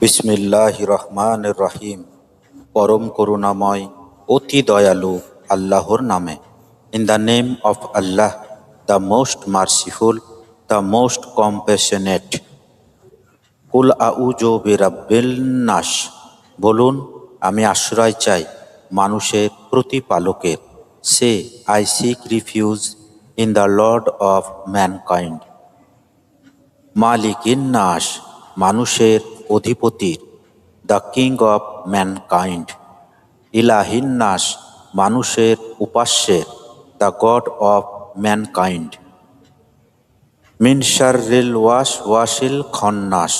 বিসমিল্লাহির রহমানির রহিম। পরম করুণাময় অতি দয়ালু আল্লাহর নামে। In the name of Allah, the most merciful, the most compassionate. কুল আউযু বিরাব্বিল নাস। বলুন, আমি আশ্রয় চাই মানুষের প্রতিপালকের। Say, I seek refuge in the Lord of mankind. মালিকিন নাস, মানুষের অধিপতির। The king of mankind. ইলাহিন নাস, মানুষের উপাস্যের। The God of mankind. মিন শাররিল ওয়াসওয়াসিল খন্নাস,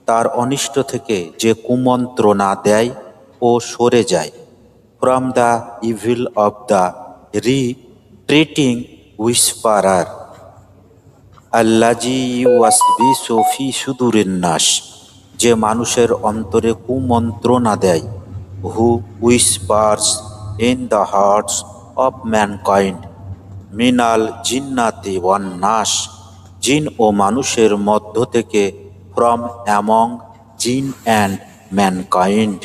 তার অনিষ্ট থেকে যে কুমন্ত্রণা দেয় ও সরে যায়। From the evil of the retreating হুইসপারার, আল্লাজি ইউওয়াসবিসু ফি সুদুরিন নাস, যে মানুষের অন্তরে কুমন্ত্রণা দেয়। Who whispers in the hearts of mankind মিনাল জিন্নাতি ওয়ান নাস, জিন ও মানুষের মধ্য থেকে, from among jinn and mankind.